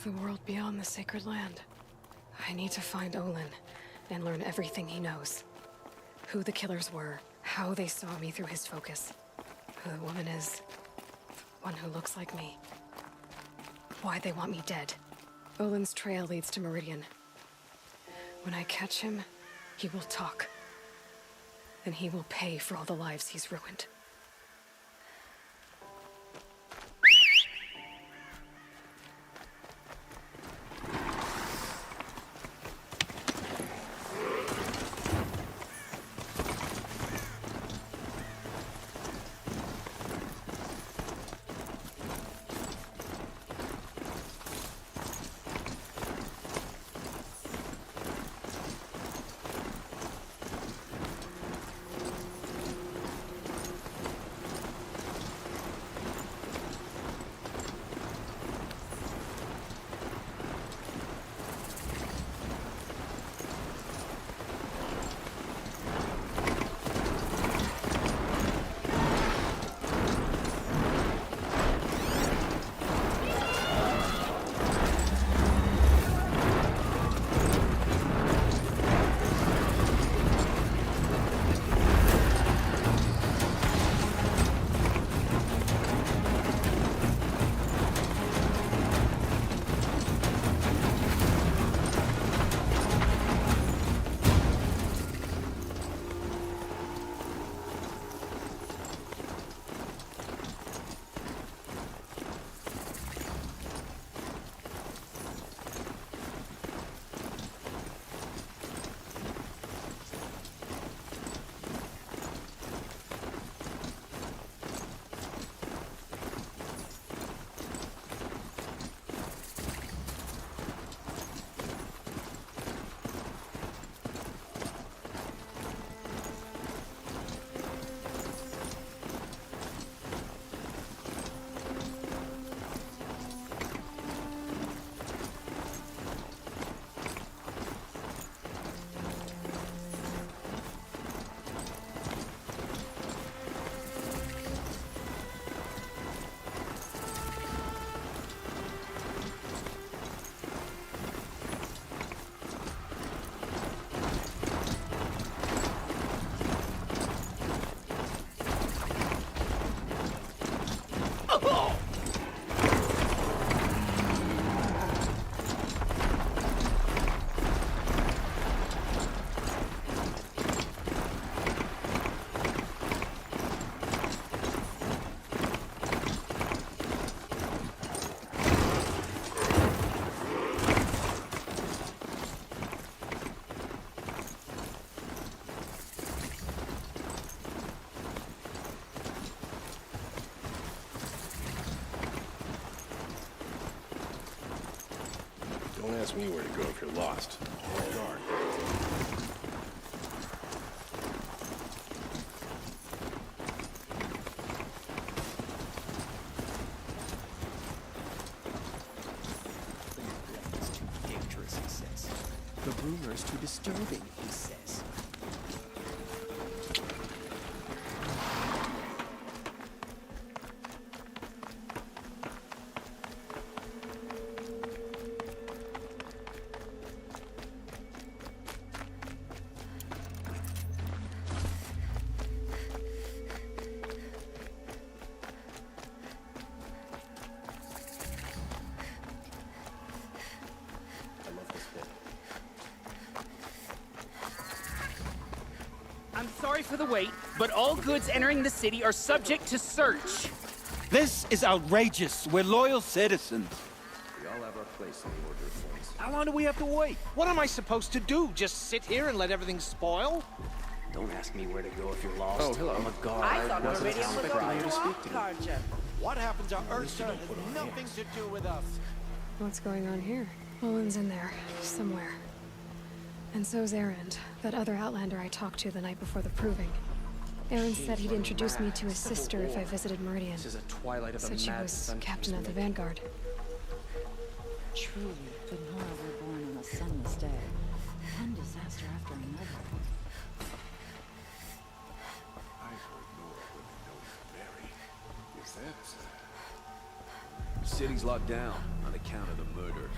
The world beyond the sacred land. I need to find Olin and learn everything he knows. Who the killers were, how they saw me through his focus, who the woman is, the one who looks like me. Why they want me dead. Olin's trail leads to Meridian. When I catch him, he will talk. And he will pay for all the lives he's ruined. Don't ask me where to go if you're lost. Guard. Dangerous, he says. The rumor is too disturbing, he says. I'm sorry for the wait, but all goods entering the city are subject to search. This is outrageous. We're loyal citizens. We all have our place in the order of things. How long do we have to wait? What am I supposed to do? Just sit here and let everything spoil? Don't ask me where to go if you're lost. Oh, hello. I'm a guard. I thought wasn't Meridian was expecting going you to to speak to me. Archer. What happens on Earth has nothing to do with us. What's going on here? Olin's in there, somewhere. And so's Erend, that other Outlander I talked to the night before the proving. Erend said he'd introduce me to his sister if I visited Meridian. This is a twilight of the Said she mad was sun captain of the king's making. Vanguard. Truly, the Nora were born on a sunless day. One disaster after another. I heard Nora women don't marry. Is that... The city's locked down on account of the murder.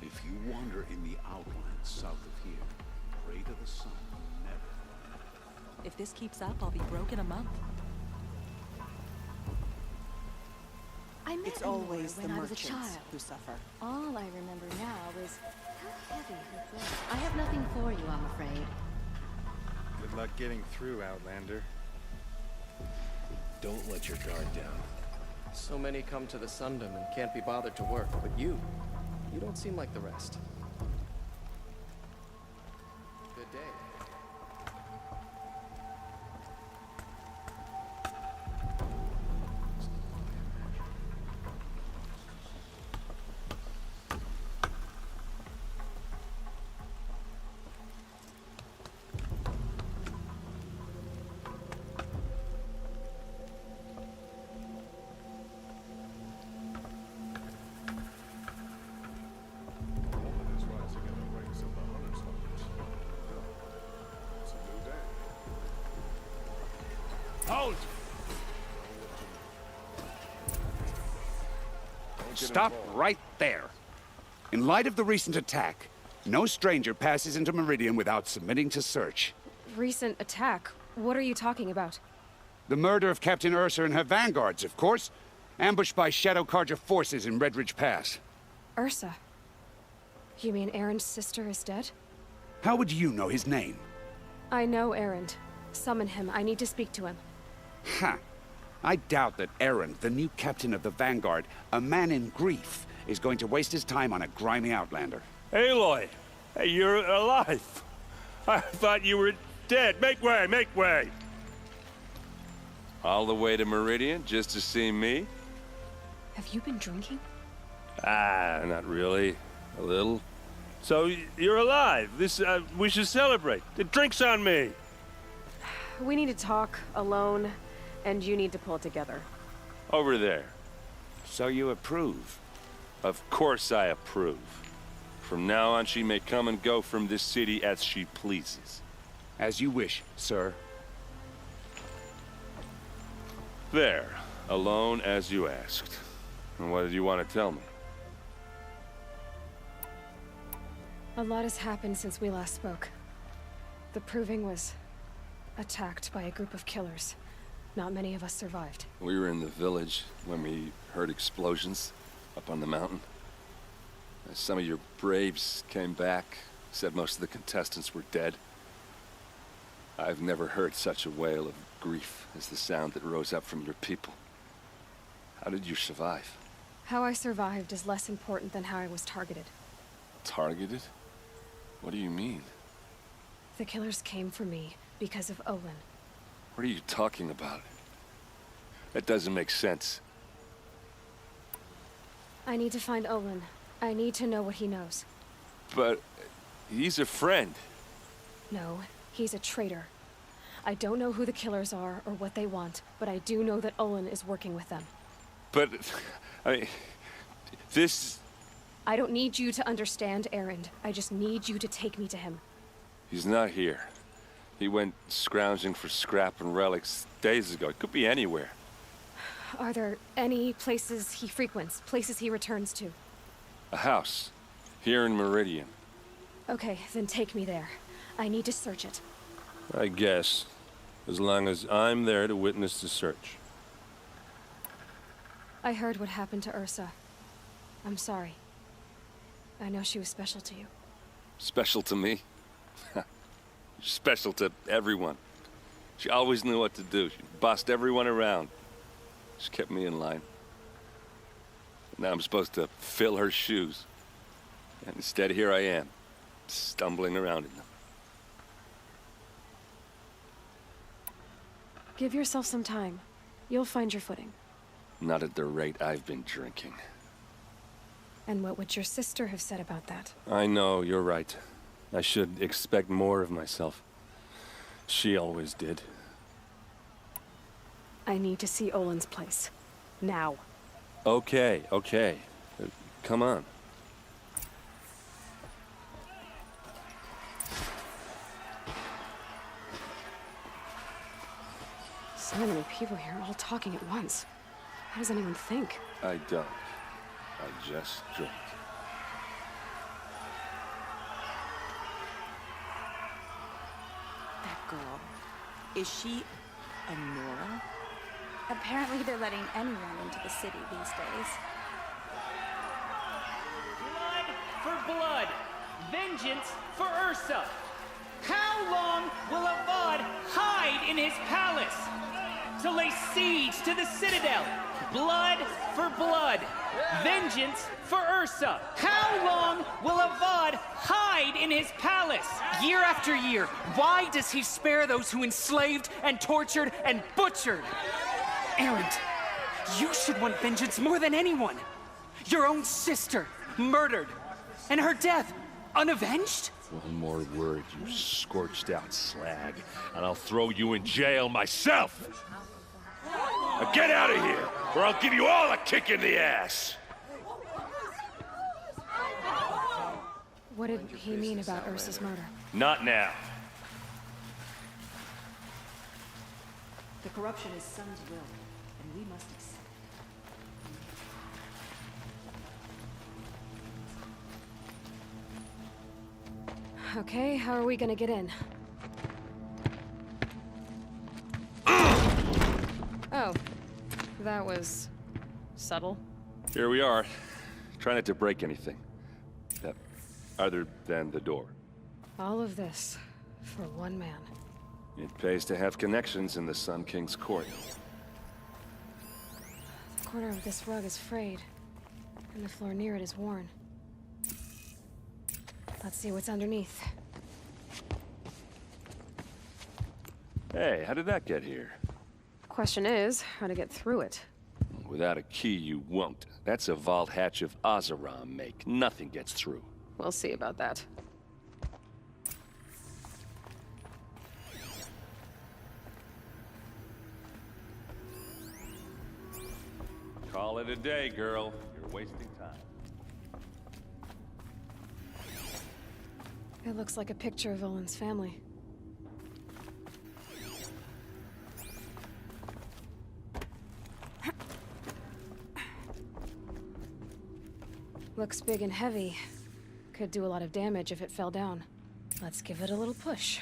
If you wander in the outlands south of here, pray to the sun never. If this keeps up, I'll be broke in a month. I met It's Aloy always the when I was a merchants child. who suffer. All I remember now is how heavy her voice. I have nothing for you, I'm afraid. Good luck getting through, Outlander. Don't let your guard down. So many come to the Sundom and can't be bothered to work, but you don't seem like the rest. Good day. Hold! Stop right there. In light of the recent attack, no stranger passes into Meridian without submitting to search. Recent attack? What are you talking about? The murder of Captain Ursa and her vanguards, of course. Ambushed by Shadow Carja forces in Redridge Pass. Ursa? You mean Erend's sister is dead? How would you know his name? I know Erend. Summon him. I need to speak to him. Ha! I doubt that Erend, the new captain of the Vanguard, a man in grief, is going to waste his time on a grimy outlander. Aloy! Hey, you're alive! I thought you were dead. Make way, make way! All the way to Meridian just to see me? Have you been drinking? Ah, not really. A little. So, you're alive. We should celebrate. The drink's on me. We need to talk, alone, and you need to pull it together. Over there. So you approve? Of course I approve. From now on, she may come and go from this city as she pleases. As you wish, sir. There. Alone as you asked. And what did you want to tell me? A lot has happened since we last spoke. The Proving was attacked by a group of killers. Not many of us survived. We were in the village when we heard explosions up on the mountain. Some of your braves came back, said most of the contestants were dead. I've never heard such a wail of grief as the sound that rose up from your people. How did you survive? How I survived is less important than how I was targeted. Targeted? What do you mean? The killers came for me because of Olin. What are you talking about? That doesn't make sense. I need to find Olin. I need to know what he knows. But he's a friend. No, he's a traitor. I don't know who the killers are or what they want, but I do know that Olin is working with them. But, I mean, this... I don't need you to understand Erend. I just need you to take me to him. He's not here. He went scrounging for scrap and relics days ago. It could be anywhere. Are there any places he frequents, places he returns to? A house. Here in Meridian. Okay, then take me there. I need to search it. I guess. As long as I'm there to witness the search. I heard what happened to Ursa. I'm sorry. I know she was special to you. Special to me? Special to everyone. She always knew what to do. She bossed everyone around. She kept me in line. Now I'm supposed to fill her shoes. And instead, here I am, stumbling around in them. Give yourself some time. You'll find your footing. Not at the rate I've been drinking. And what would your sister have said about that? I know, you're right. I should expect more of myself. She always did. I need to see Olin's place. Now. Okay. Come on. So many people here, all talking at once. How does anyone think? I don't. I just drink. That girl. Is she a Nora? Apparently they're letting anyone into the city these days. Blood for blood. Vengeance for Ursa. How long will Avad hide in his palace? To lay siege to the citadel. Blood for blood. Vengeance for Ursa. How long will Avad hide in his palace? Year after year, why does he spare those who enslaved and tortured and butchered? Erend, you should want vengeance more than anyone. Your own sister, murdered, and her death, unavenged? One more word, you scorched out slag, and I'll throw you in jail myself! Now get out of here, or I'll give you all a kick in the ass! What did he mean about Ursa's murder? Not now. The corruption is Sun's will, and we must accept it. Okay, how are we gonna get in? Oh, that was subtle. Here we are. Try not to break anything. Other than the door. All of this for one man. It pays to have connections in the Sun King's court. The corner of this rug is frayed, and the floor near it is worn. Let's see what's underneath. Hey, how did that get here? Question is, how to get through it. Without a key, you won't. That's a vault hatch of Azeram make. Nothing gets through. We'll see about that. Call it a day, girl. You're wasting time. It looks like a picture of Olin's family. Looks big and heavy. Could do a lot of damage if it fell down. Let's give it a little push.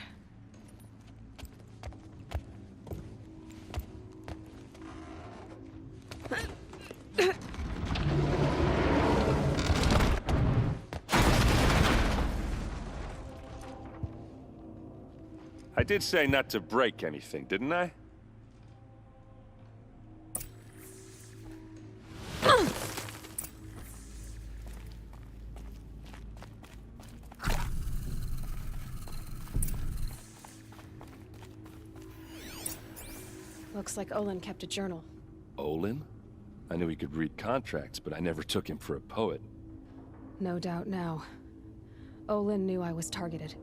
I did say not to break anything, didn't I? Looks like Olin kept a journal. Olin? I knew he could read contracts, but I never took him for a poet. No doubt now. Olin knew I was targeted.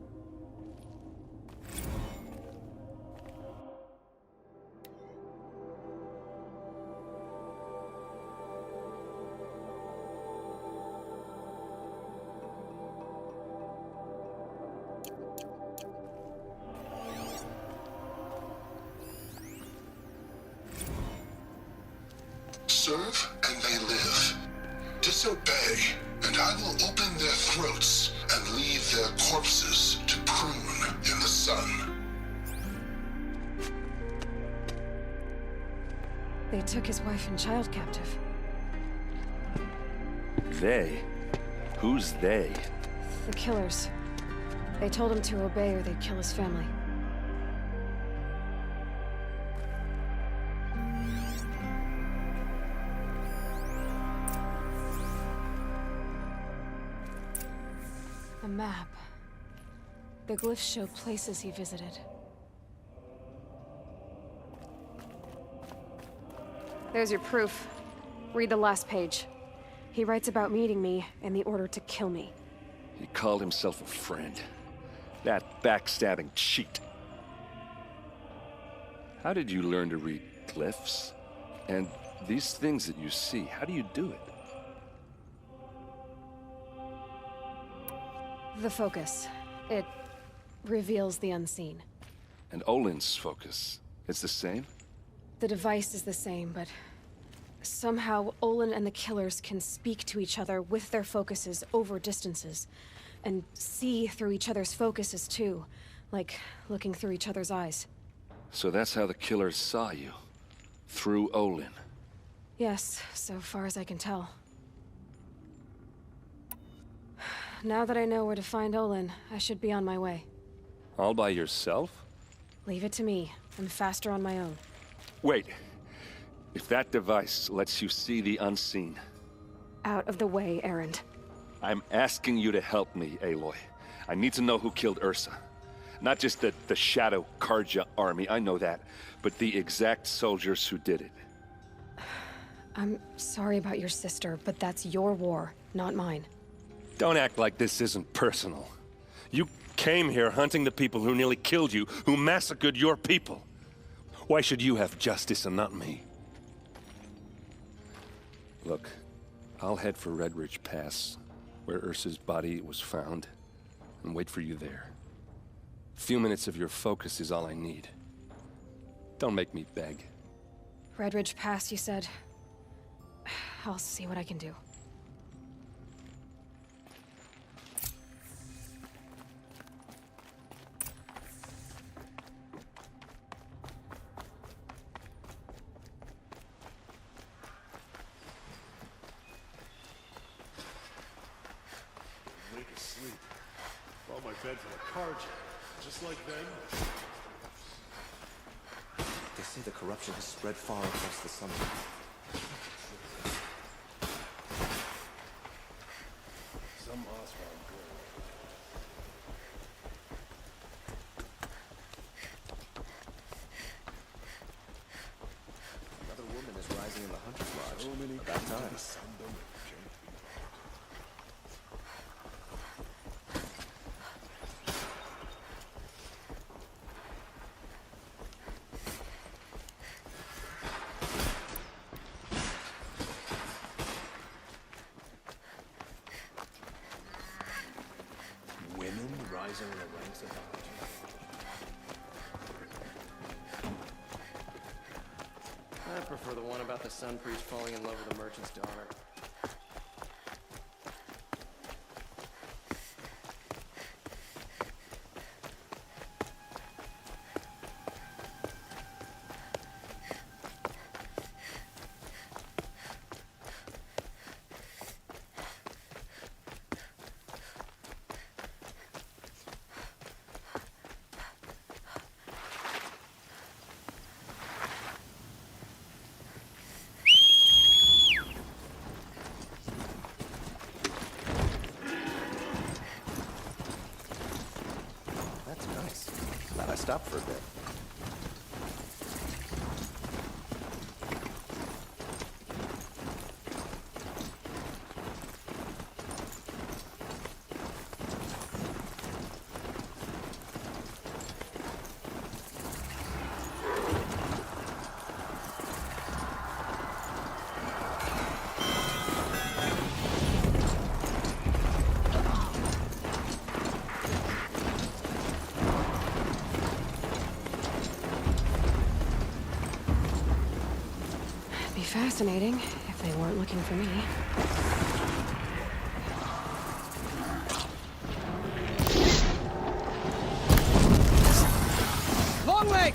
Serve and they live. Disobey, and I will open their throats and leave their corpses to prune in the sun. They took his wife and child captive. They? Who's they? The killers. They told him to obey or they'd kill his family. A map. The glyphs show places he visited. There's your proof. Read the last page. He writes about meeting me and the order to kill me. He called himself a friend. That backstabbing cheat. How did you learn to read glyphs? And these things that you see, how do you do it? The focus. It reveals the unseen. And Olin's focus, it's the same? The device is the same, but Somehow, Olin and the killers can speak to each other with their focuses over distances. And see through each other's focuses, too. Like, looking through each other's eyes. So that's how the killers saw you? Through Olin? Yes, so far as I can tell. Now that I know where to find Olin, I should be on my way. All by yourself? Leave it to me. I'm faster on my own. Wait. If that device lets you see the unseen... Out of the way, Erend. I'm asking you to help me, Aloy. I need to know who killed Ursa. Not just the Shadow Karja army, I know that, but the exact soldiers who did it. I'm sorry about your sister, but that's your war, not mine. Don't act like this isn't personal. You came here hunting the people who nearly killed you, who massacred your people. Why should you have justice and not me? Look, I'll head for Red Ridge Pass, where Ursa's body was found, and wait for you there. A few minutes of your focus is all I need. Don't make me beg. Red Ridge Pass, you said? I'll see what I can do. Wake asleep. Brought my bed for the Karja. Just like them. They say the corruption has spread far across the sun. Some Oswald girl. Another woman is rising in the Hunter's Lodge. So many about time. Women rising in the ranks of the Hunter. I prefer the one about the Sun Priest falling in love with a merchant's daughter. Glad I stopped for a bit. Fascinating, if they weren't looking for me. Long leg!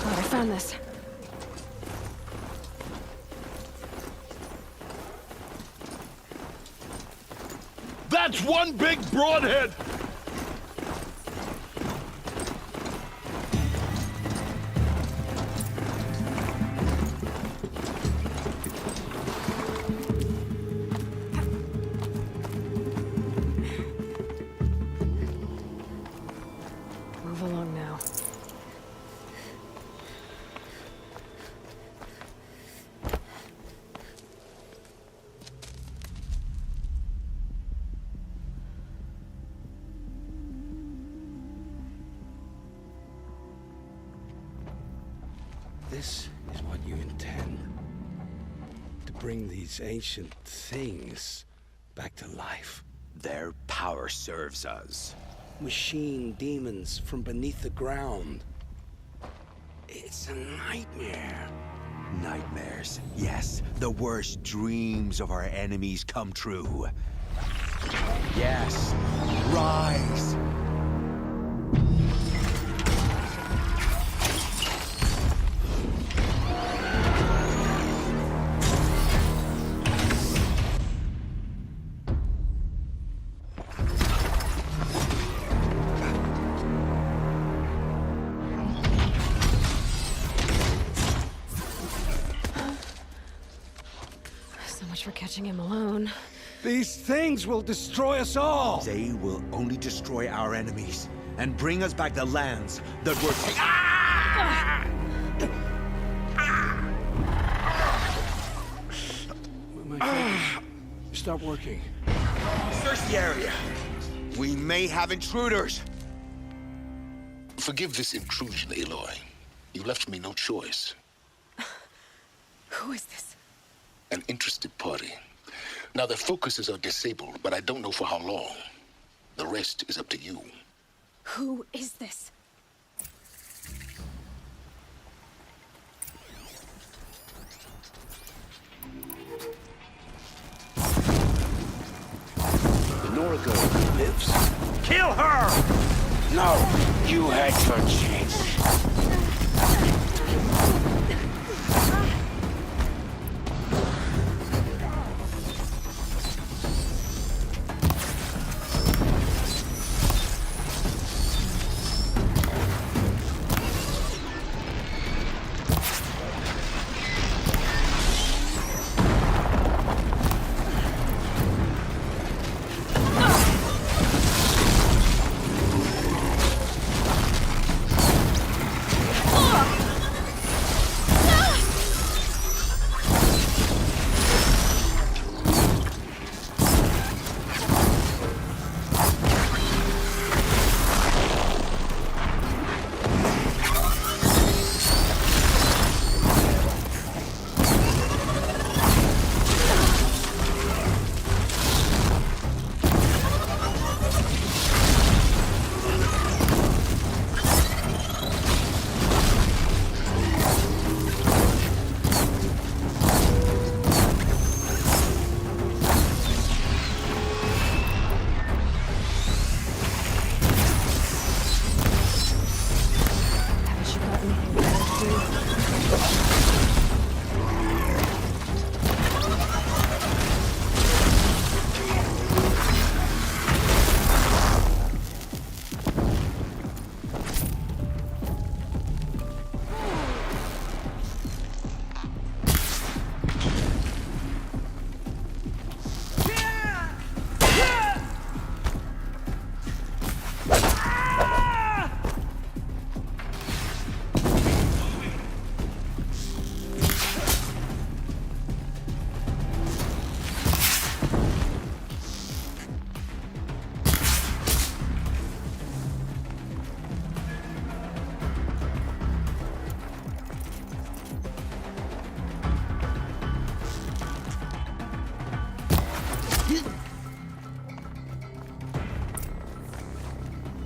Glad I found this. That's one big broadhead! Move along now. This is what you intend. bring these ancient things back to life? Their power serves us. Machine demons from beneath the ground. It's a nightmare. Nightmares. Yes, the worst dreams of our enemies come true. Yes, rise! For catching him alone. These things will destroy us all! They will only destroy our enemies and bring us back the lands that were My fingers stop working. Search the area. We may have intruders. Forgive this intrusion, Aloy. You left me no choice. Who is this? An interested party. Now, their focuses are disabled, but I don't know for how long. The rest is up to you. Who is this? The Noragirl lives. Kill her! No, you had your chance.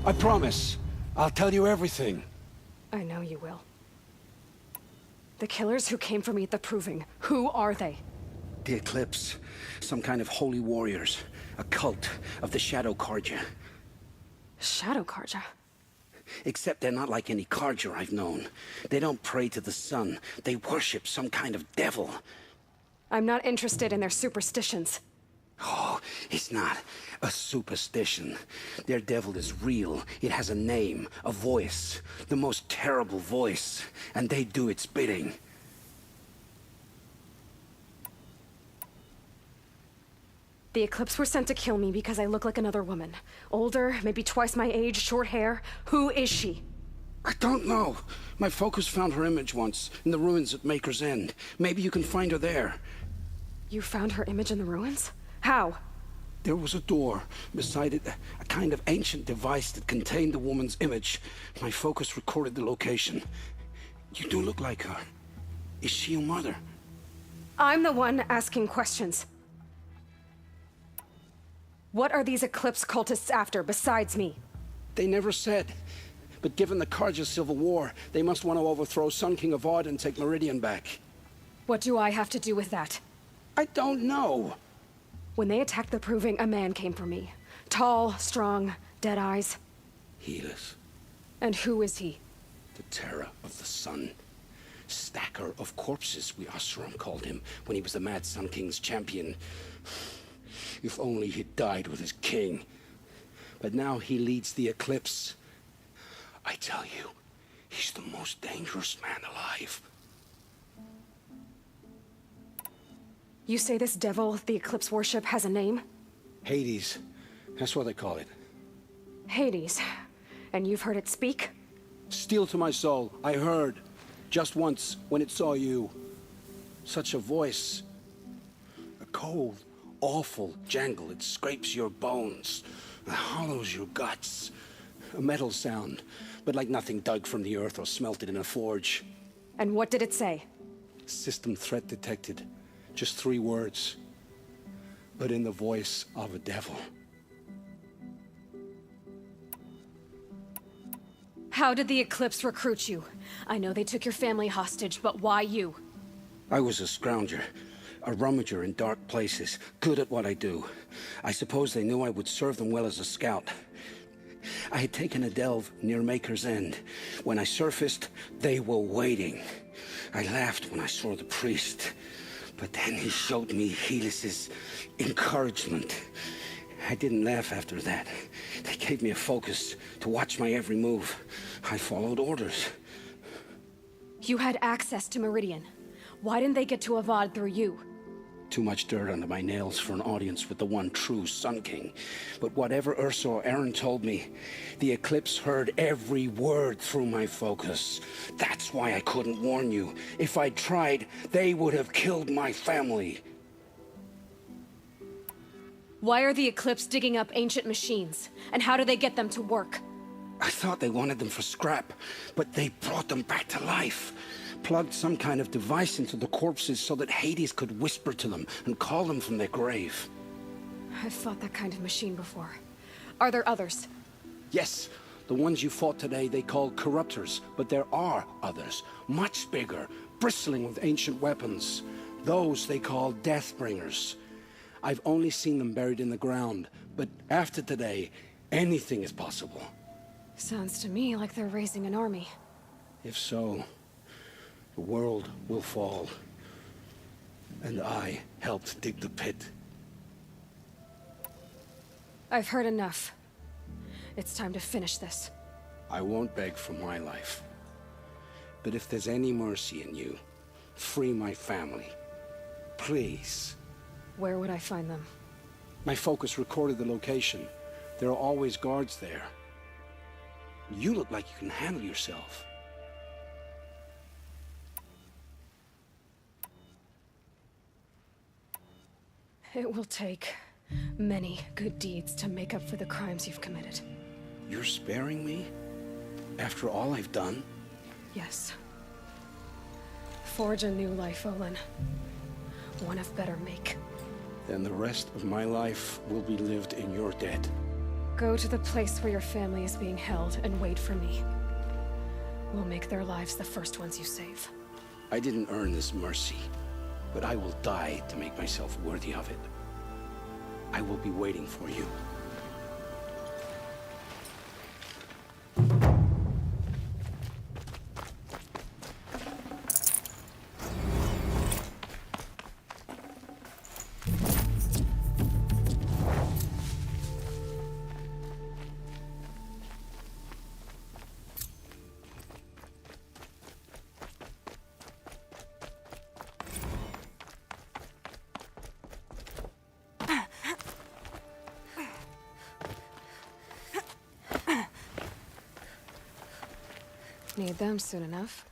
I promise. I'll tell you everything. I know you will. The killers who came for me at the Proving, who are they? The Eclipse. Some kind of holy warriors. A cult of the Shadow Carja. Shadow Carja? Except they're not like any Carja I've known. They don't pray to the sun. They worship some kind of devil. I'm not interested in their superstitions. Oh, it's not a superstition. Their devil is real. It has a name, a voice, the most terrible voice, and they do its bidding. The Eclipse were sent to kill me because I look like another woman. Older, maybe twice my age, short hair. Who is she? I don't know. My focus found her image once, in the ruins at Maker's End. Maybe you can find her there. You found her image in the ruins? How? There was a door. Beside it, a kind of ancient device that contained the woman's image. My focus recorded the location. You do look like her. Is she your mother? I'm the one asking questions. What are these Eclipse cultists after besides me? They never said. But given the Carja civil war, they must want to overthrow Sun King Avad and take Meridian back. What do I have to do with that? I don't know. When they attacked the Proving, a man came for me. Tall, strong, dead eyes. Helis. And who is he? The terror of the sun. Stacker of corpses, we Oseram called him, when he was the Mad Sun King's champion. If only he'd died with his king. But now he leads the Eclipse. I tell you, he's the most dangerous man alive. You say this devil the Eclipse worship has a name? Hades. That's what they call it. Hades. And you've heard it speak? Steel to my soul, I heard. Just once, when it saw you. Such a voice. A cold, awful jangle. It scrapes your bones. It hollows your guts. A metal sound, but like nothing dug from the earth or smelted in a forge. And what did it say? System threat detected. Just 3 words. But in the voice of a devil. How did the Eclipse recruit you? I know they took your family hostage, but why you? I was a scrounger. A rummager in dark places. Good at what I do. I suppose they knew I would serve them well as a scout. I had taken a delve near Maker's End. When I surfaced, they were waiting. I laughed when I saw the priest. But then he showed me Helis's encouragement. I didn't laugh after that. They gave me a focus to watch my every move. I followed orders. You had access to Meridian. Why didn't they get to Avad through you? Too much dirt under my nails for an audience with the one true Sun King. But whatever Ursa or Aaron told me, the Eclipse heard every word through my focus. That's why I couldn't warn you. If I'd tried, they would have killed my family. Why are the Eclipse digging up ancient machines? And how do they get them to work? I thought they wanted them for scrap, but they brought them back to life. Plugged some kind of device into the corpses so that Hades could whisper to them and call them from their grave. I've fought that kind of machine before. Are there others? Yes, the ones you fought today they called corruptors, but there are others, much bigger, bristling with ancient weapons. Those they call Deathbringers. I've only seen them buried in the ground, but after today, anything is possible. Sounds to me like they're raising an army. If so, the world will fall. And I helped dig the pit. I've heard enough. It's time to finish this. I won't beg for my life. But if there's any mercy in you, free my family. Please. Where would I find them? My focus recorded the location. There are always guards there. You look like you can handle yourself. It will take many good deeds to make up for the crimes you've committed. You're sparing me? After all I've done? Yes. Forge a new life, Olin. One of better make. Then the rest of my life will be lived in your debt. Go to the place where your family is being held and wait for me. We'll make their lives the first ones you save. I didn't earn this mercy, but I will die to make myself worthy of it. I will be waiting for you. Need them soon enough.